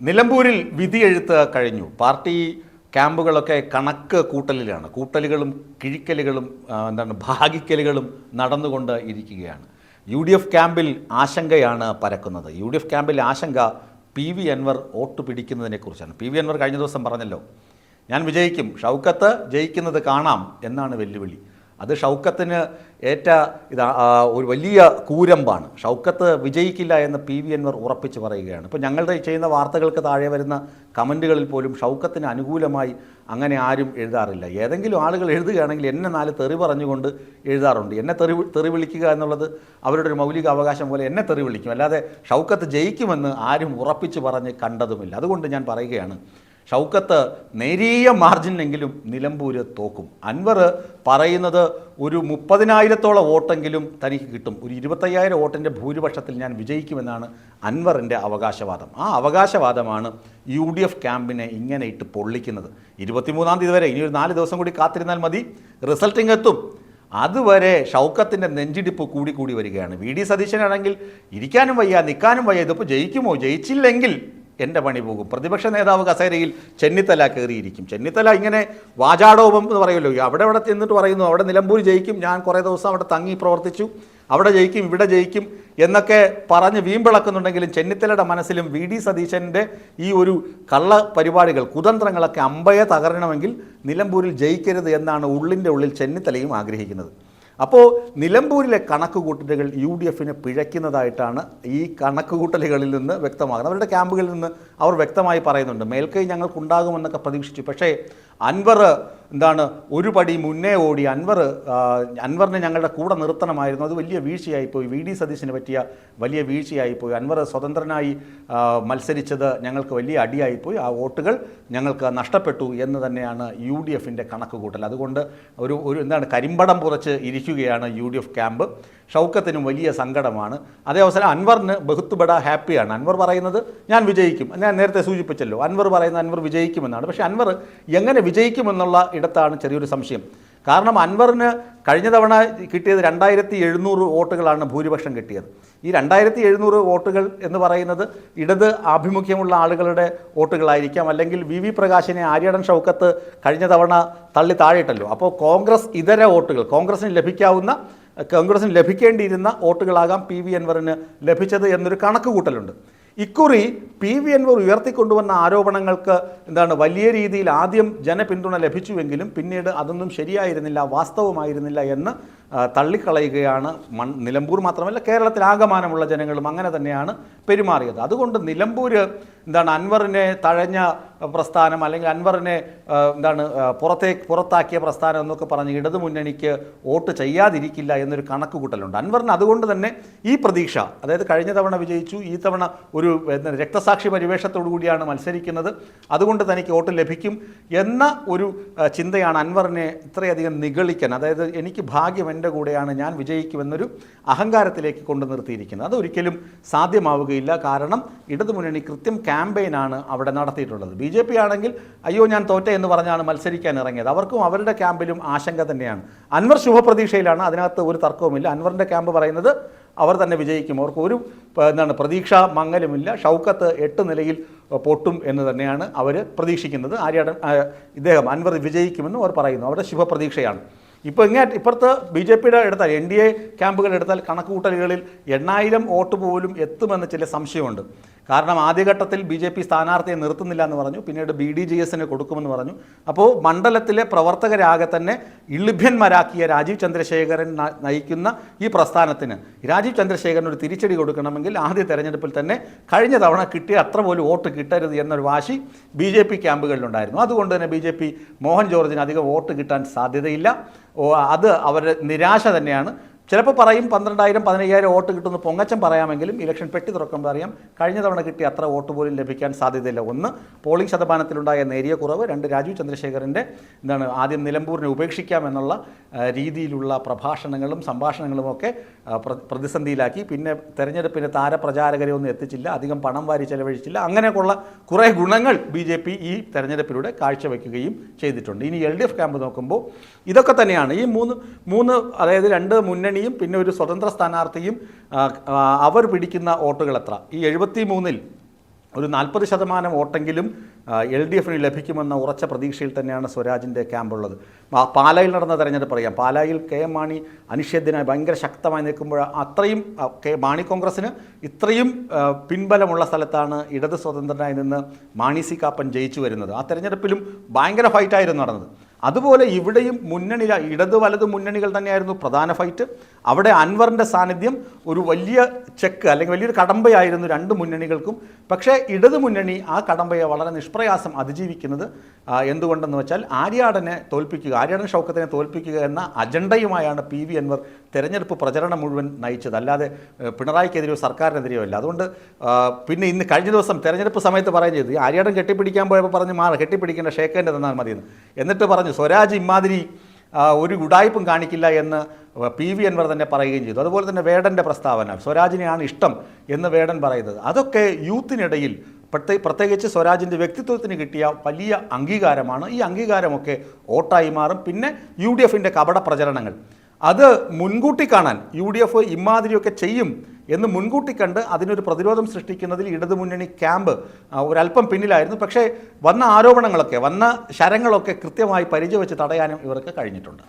നിലമ്പൂരിൽ വിധിയെഴുത്ത് കഴിഞ്ഞു. പാർട്ടി ക്യാമ്പുകളൊക്കെ കണക്ക് കൂട്ടലുകളും കിഴിക്കലുകളും ഭാഗിക്കലുകളും നടന്നുകൊണ്ട് ഇരിക്കുകയാണ്. UDF ക്യാമ്പിൽ ആശങ്കയാണ് പരക്കുന്നത്. UDF ക്യാമ്പിൽ ആശങ്ക PV അൻവർ വോട്ട് പിടിക്കുന്നതിനെക്കുറിച്ചാണ്. PV അൻവർ കഴിഞ്ഞ ദിവസം പറഞ്ഞല്ലോ, ഞാൻ വിജയിക്കും, ഷൗക്കത്ത് ജയിക്കുന്നത് കാണാം എന്നാണ് വെല്ലുവിളി. അത് ഷൗക്കത്തിന് ഏറ്റ ഒരു വലിയ കൂരമ്പാണ്. ഷൗക്കത്ത് വിജയിക്കില്ല എന്ന് PV അൻവർ ഉറപ്പിച്ച് പറയുകയാണ്. ഇപ്പോൾ ഞങ്ങളുടെ ചെയ്യുന്ന വാർത്തകൾക്ക് താഴെ വരുന്ന കമൻറ്റുകളിൽ പോലും ഷൗക്കത്തിന് അനുകൂലമായി അങ്ങനെ ആരും എഴുതാറില്ല. ഏതെങ്കിലും ആളുകൾ എഴുതുകയാണെങ്കിൽ എന്നെ 4 തെറി പറഞ്ഞുകൊണ്ട് എഴുതാറുണ്ട്. എന്നെ തെറി വിളിക്കുക എന്നുള്ളത് അവരുടെ ഒരു മൗലിക അവകാശം പോലെ എന്നെ തെറി വിളിക്കും. അല്ലാതെ ഷൗക്കത്ത് ജയിക്കുമെന്ന് ആരും ഉറപ്പിച്ച് പറഞ്ഞ് കണ്ടതുമില്ല. അതുകൊണ്ട് ഞാൻ പറയുകയാണ്, ഷൗക്കത്ത് നേരിയ മാർജിനെങ്കിലും നിലമ്പൂർ തോക്കും. അൻവർ പറയുന്നത് ഒരു 30,000-ഓളം വോട്ടെങ്കിലും തനിക്ക് കിട്ടും, ഒരു 25,000 വോട്ടിൻ്റെ ഭൂരിപക്ഷത്തിൽ ഞാൻ വിജയിക്കുമെന്നാണ് അൻവറിൻ്റെ അവകാശവാദം. ആ അവകാശവാദമാണ് UDF ക്യാമ്പിനെ ഇങ്ങനെ ഇട്ട് പൊള്ളിക്കുന്നത്. 23-ാം തീയതി വരെ ഇനി ഒരു 4 ദിവസം കൂടി കാത്തിരുന്നാൽ മതി, റിസൾട്ടിങ് എത്തും. അതുവരെ ഷൗക്കത്തിൻ്റെ നെഞ്ചിടിപ്പ് കൂടി വരികയാണ്. VD സതീശനാണെങ്കിൽ ഇരിക്കാനും വയ്യ, നിൽക്കാനും വയ്യ. ഇതിപ്പോൾ ജയിക്കുമോ, ജയിച്ചില്ലെങ്കിൽ എൻ്റെ പണി പോകും. പ്രതിപക്ഷ നേതാവ് കസേരയിൽ ചെന്നിത്തല കയറിയിരിക്കും. ചെന്നിത്തല ഇങ്ങനെ വാചാടോപം എന്ന് പറയുമല്ലോ, അവിടെ ചെന്നിട്ട് പറയുന്നു അവിടെ നിലമ്പൂർ ജയിക്കും, ഞാൻ കുറേ ദിവസം അവിടെ തങ്ങി പ്രവർത്തിച്ചു, അവിടെ ജയിക്കും, ഇവിടെ ജയിക്കും എന്നൊക്കെ പറഞ്ഞ് വീമ്പിളക്കുന്നുണ്ടെങ്കിലും ചെന്നിത്തലയുടെ മനസ്സിലും VD സതീശൻ്റെ ഈ ഒരു കള്ള പരിപാടികൾ, കുതന്ത്രങ്ങളൊക്കെ അമ്പയെ തകരണമെങ്കിൽ നിലമ്പൂരിൽ ജയിക്കരുത് എന്നാണ് ഉള്ളിൻ്റെ ഉള്ളിൽ ചെന്നിത്തലയും ആഗ്രഹിക്കുന്നത്. അപ്പോൾ നിലമ്പൂരിലെ കണക്കുകൂട്ടലുകൾ UDFന് പിഴയ്ക്കുന്നതായിട്ടാണ് ഈ കണക്കുകൂട്ടലുകളിൽ നിന്ന് വ്യക്തമാകുന്നത്. അവരുടെ ക്യാമ്പുകളിൽ നിന്ന് അവർ വ്യക്തമായി പറയുന്നുണ്ട്, മേൽക്കൈ ഞങ്ങൾക്കുണ്ടാകുമെന്നൊക്കെ പ്രതീക്ഷിച്ചു. പക്ഷേ അൻവർ ഒരു പടി മുന്നേ ഓടി. അൻവറിനെ ഞങ്ങളുടെ കൂടെ നിർത്തണമായിരുന്നു, അത് വലിയ വീഴ്ചയായിപ്പോയി. VD സതീശന് പറ്റിയ വലിയ വീഴ്ചയായിപ്പോയി. അൻവർ സ്വതന്ത്രനായി മത്സരിച്ചത് ഞങ്ങൾക്ക് വലിയ അടിയായിപ്പോയി, ആ വോട്ടുകൾ ഞങ്ങൾക്ക് നഷ്ടപ്പെട്ടു എന്ന് തന്നെയാണ് UDFൻ്റെ കണക്കുകൂട്ടൽ. അതുകൊണ്ട് ഒരു കരിമ്പടം പുറച്ച് ഇരിക്കുകയാണ് UDF ക്യാമ്പ്. ഷൗക്കത്തിനും വലിയ സങ്കടമാണ്. അതേ അവസരം അൻവറിന് ബഹുത്ത് ബഡ ഹാപ്പിയാണ്. അൻവർ പറയുന്നത് ഞാൻ വിജയിക്കും, ഞാൻ നേരത്തെ സൂചിപ്പിച്ചല്ലോ, അൻവർ പറയുന്നത് അൻവർ വിജയിക്കുമെന്നാണ്. പക്ഷേ അൻവർ എങ്ങനെ വിജയിക്കുമെന്നുള്ള ഇടത്താണ് ചെറിയൊരു സംശയം. കാരണം അൻവറിന് കഴിഞ്ഞ തവണ കിട്ടിയത് 2,700 വോട്ടുകളാണ് ഭൂരിപക്ഷം കിട്ടിയത്. ഈ 2,700 വോട്ടുകൾ എന്ന് പറയുന്നത് ഇടത് ആഭിമുഖ്യമുള്ള ആളുകളുടെ വോട്ടുകളായിരിക്കാം, അല്ലെങ്കിൽ VV പ്രകാശിനെ ആര്യടൻ ഷൗക്കത്ത് കഴിഞ്ഞ തവണ തള്ളി താഴെയിട്ടല്ലോ. അപ്പോൾ കോൺഗ്രസ് ഇതര വോട്ടുകൾ, കോൺഗ്രസിന് ലഭിക്കേണ്ടിയിരുന്ന വോട്ടുകളാകാം PV അൻവറിന് ലഭിച്ചത് എന്നൊരു കണക്കുകൂട്ടലുണ്ട്. ഇക്കുറി PV അൻവർ ഉയർത്തിക്കൊണ്ടുവന്ന ആരോപണങ്ങൾക്ക് വലിയ രീതിയിൽ ആദ്യം ജനപിന്തുണ ലഭിച്ചുവെങ്കിലും പിന്നീട് അതൊന്നും ശരിയായിരുന്നില്ല, വാസ്തവമായിരുന്നില്ല എന്ന് തള്ളിക്കളയുകയാണ്. നിലമ്പൂർ മാത്രമല്ല, കേരളത്തിലാകമാനമുള്ള ജനങ്ങളും അങ്ങനെ തന്നെയാണ് പെരുമാറിയത്. അതുകൊണ്ട് നിലമ്പൂർ അൻവറിനെ തഴഞ്ഞ പ്രസ്ഥാനം, അല്ലെങ്കിൽ അൻവറിനെ പുറത്താക്കിയ പ്രസ്ഥാനം എന്നൊക്കെ പറഞ്ഞ് ഇടതുമുന്നണിക്ക് വോട്ട് ചെയ്യാതിരിക്കില്ല എന്നൊരു കണക്കുകൂട്ടലുണ്ട്. അൻവറിന് അതുകൊണ്ട് തന്നെ ഈ പ്രതീക്ഷ, അതായത് കഴിഞ്ഞ തവണ വിജയിച്ചു, ഈ തവണ ഒരു രക്തസാക്ഷി പരിവേഷത്തോടു കൂടിയാണ് മത്സരിക്കുന്നത്, അതുകൊണ്ട് തനിക്ക് വോട്ട് ലഭിക്കും എന്ന ഒരു ചിന്തയാണ് അൻവറിനെ ഇത്രയധികം നിഗളിക്കാൻ, അതായത് എനിക്ക് ഭാഗ്യം എൻ്റെ കൂടെയാണ്, ഞാൻ വിജയിക്കുമെന്നൊരു അഹങ്കാരത്തിലേക്ക് കൊണ്ടു നിർത്തിയിരിക്കുന്നത്. അതൊരിക്കലും സാധ്യമാവുകയില്ല. കാരണം ഇടതുമുന്നണി കൃത്യം ക്യാമ്പയിനാണ് അവിടെ നടത്തിയിട്ടുള്ളത്. BJP ആണെങ്കിൽ അയ്യോ ഞാൻ തോറ്റ എന്ന് പറഞ്ഞാണ് മത്സരിക്കാൻ ഇറങ്ങിയത്. അവർക്കും അവരുടെ ക്യാമ്പിലും ആശങ്ക തന്നെയാണ്. അൻവർ ശുഭപ്രതീക്ഷയിലാണ്, അതിനകത്ത് ഒരു തർക്കവുമില്ല. അൻവറിൻ്റെ ക്യാമ്പ് പറയുന്നത് അവർ തന്നെ വിജയിക്കും, അവർക്ക് ഒരു പ്രതീക്ഷാ മങ്ങലുമില്ല. ഷൗക്കത്ത് 8 നിലയിൽ പൊട്ടും എന്ന് തന്നെയാണ് അവർ പ്രതീക്ഷിക്കുന്നത്. ഇദ്ദേഹം അൻവർ വിജയിക്കുമെന്നും അവർ പറയുന്നു, അവരുടെ ശുഭപ്രതീക്ഷയാണ്. ഇപ്പോൾ ഇപ്പുറത്ത് BJPയുടെ എടുത്താൽ, NDA ക്യാമ്പുകൾ എടുത്താൽ കണക്കുകൂട്ടലുകളിൽ 8,000 വോട്ട് പോലും എത്തുമെന്ന് ചില സംശയമുണ്ട്. കാരണം ആദ്യഘട്ടത്തിൽ BJP സ്ഥാനാർത്ഥിയെ നിർത്തുന്നില്ല എന്ന് പറഞ്ഞു, പിന്നീട് BDJSന് കൊടുക്കുമെന്ന് പറഞ്ഞു. അപ്പോൾ മണ്ഡലത്തിലെ പ്രവർത്തകരാകെ തന്നെ ഇളിഭ്യന്മാരാക്കിയ രാജീവ് ചന്ദ്രശേഖരൻ നയിക്കുന്ന ഈ പ്രസ്ഥാനത്തിന്, രാജീവ് ചന്ദ്രശേഖരൻ ഒരു തിരിച്ചടി കൊടുക്കണമെങ്കിൽ ആദ്യ തെരഞ്ഞെടുപ്പിൽ തന്നെ കഴിഞ്ഞ തവണ കിട്ടിയ അത്ര പോലും വോട്ട് കിട്ടരുത് എന്നൊരു വാശി BJP ക്യാമ്പുകളിലുണ്ടായിരുന്നു. അതുകൊണ്ട് തന്നെ BJP മോഹൻ ജോർജിന് അധികം വോട്ട് കിട്ടാൻ സാധ്യതയില്ല. അത് അവരുടെ നിരാശ തന്നെയാണ്. ചിലപ്പോൾ പറയും 12,000 15,000 വോട്ട് കിട്ടുമെന്ന് പൊങ്ങച്ചം പറയാമെങ്കിലും ഇലക്ഷൻ പെട്ടി തുറക്കുമ്പോൾ അറിയാം കഴിഞ്ഞ തവണ കിട്ടിയ അത്ര വോട്ട് പോലും ലഭിക്കാൻ സാധ്യതയില്ല. 1, പോളിംഗ് ശതമാനത്തിലുണ്ടായ നേരിയ കുറവ്, 2, രാജീവ് ചന്ദ്രശേഖരൻ്റെ ആദ്യം നിലമ്പൂരിനെ ഉപേക്ഷിക്കാമെന്നുള്ള രീതിയിലുള്ള പ്രഭാഷണങ്ങളും സംഭാഷണങ്ങളുമൊക്കെ പ്രതിസന്ധിയിലാക്കി. പിന്നെ തെരഞ്ഞെടുപ്പിന് താരപ്രചാരകരെ ഒന്നും എത്തിച്ചില്ല, അധികം പണം വാരി ചെലവഴിച്ചില്ല. അങ്ങനെയൊക്കെയുള്ള കുറേ ഗുണങ്ങൾ BJP ഈ തെരഞ്ഞെടുപ്പിലൂടെ കാഴ്ചവെക്കുകയും ചെയ്തിട്ടുണ്ട്. ഇനി LDF ക്യാമ്പ് നോക്കുമ്പോൾ ഇതൊക്കെ തന്നെയാണ്. ഈ മൂന്ന് അതായത് 2 മുന്നണി പിന്നെ ഒരു സ്വതന്ത്ര സ്ഥാനാർത്ഥിയും അവർ പിടിക്കുന്ന വോട്ടുകൾ എത്ര? ഈ 73-ൽ ഒരു 40% വോട്ടെങ്കിലും LDF ലഭിക്കുമെന്ന ഉറച്ച പ്രതീക്ഷയിൽ തന്നെയാണ് സ്വരാജിൻ്റെ ക്യാമ്പുള്ളത്. പാലായിൽ നടന്ന തെരഞ്ഞെടുപ്പ് അറിയാം. പാലായിൽ KM മാണി അനിഷേധ്യനായി ഭയങ്കര ശക്തമായി നിൽക്കുമ്പോൾ അത്രയും മാണി കോൺഗ്രസ്സിന് ഇത്രയും പിൻബലമുള്ള സ്ഥലത്താണ് ഇടത് സ്വതന്ത്രനായി നിന്ന് മാണി സി കാപ്പൻ ജയിച്ചു വരുന്നത്. ആ തെരഞ്ഞെടുപ്പിലും ഭയങ്കര ഫൈറ്റായിരുന്നു നടന്നത്. അതുപോലെ ഇവിടെയും മുന്നണി ഇടത് വലത് മുന്നണികൾ തന്നെയായിരുന്നു പ്രധാന ഫൈറ്റ്. അവിടെ അൻവറിൻ്റെ സാന്നിധ്യം ഒരു വലിയ ചെക്ക് അല്ലെങ്കിൽ വലിയൊരു കടമ്പയായിരുന്നു രണ്ട് മുന്നണികൾക്കും. പക്ഷേ ഇടത് മുന്നണി ആ കടമ്പയെ വളരെ നിഷ്പ്രയാസം അതിജീവിക്കുന്നത് എന്തുകൊണ്ടെന്ന് വെച്ചാൽ ആര്യാടനെ ഷൗക്കത്തിനെ തോൽപ്പിക്കുക എന്ന അജണ്ടയുമായാണ് PV അൻവർ തെരഞ്ഞെടുപ്പ് പ്രചരണം മുഴുവൻ നയിച്ചത്, അല്ലാതെ പിണറായിക്കെതിരെയോ സർക്കാരിനെതിരെയോ അല്ല. അതുകൊണ്ട് പിന്നെ ഇന്ന് കഴിഞ്ഞ ദിവസം തെരഞ്ഞെടുപ്പ് സമയത്ത് പറയുകയും ചെയ്തു, ആര്യാടൻ കെട്ടിപ്പിടിക്കാൻ പോയപ്പോൾ പറഞ്ഞ് കെട്ടിപ്പിടിക്കേണ്ട ഷേക്കേൻ്റെ തന്നാൽ മതിയെന്ന്. എന്നിട്ട് പറഞ്ഞു സ്വരാജ് ഇമാതിരി ഒരു ഉടായ്പും കാണിക്കില്ല എന്ന് PV അൻവർ തന്നെ പറയുകയും ചെയ്തു. അതുപോലെ തന്നെ വേടൻ്റെ പ്രസ്താവന, സ്വരാജിനെയാണ് ഇഷ്ടം എന്ന് വേടൻ പറയുന്നത്, അതൊക്കെ യൂത്തിനിടയിൽ പ്രത്യേകിച്ച് സ്വരാജിൻ്റെ വ്യക്തിത്വത്തിന് കിട്ടിയ വലിയ അംഗീകാരമാണ്. ഈ അംഗീകാരമൊക്കെ വോട്ടായി മാറും. പിന്നെ UDFൻ്റെ കപട പ്രചരണങ്ങൾ അത് മുൻകൂട്ടി കാണാൻ UDF ഇമാതിരിയൊക്കെ ചെയ്യും എന്ന് മുൻകൂട്ടി കണ്ട് അതിനൊരു പ്രതിരോധം സൃഷ്ടിക്കുന്നതിൽ ഇടതുമുന്നണി ക്യാമ്പ് ഒരല്പം പിന്നിലായിരുന്നു. പക്ഷേ വന്ന ആരോപണങ്ങളൊക്കെ വന്ന ശരങ്ങളൊക്കെ കൃത്യമായി പരിചയം വെച്ച് തടയാനും ഇവർക്ക് കഴിഞ്ഞിട്ടുണ്ട്.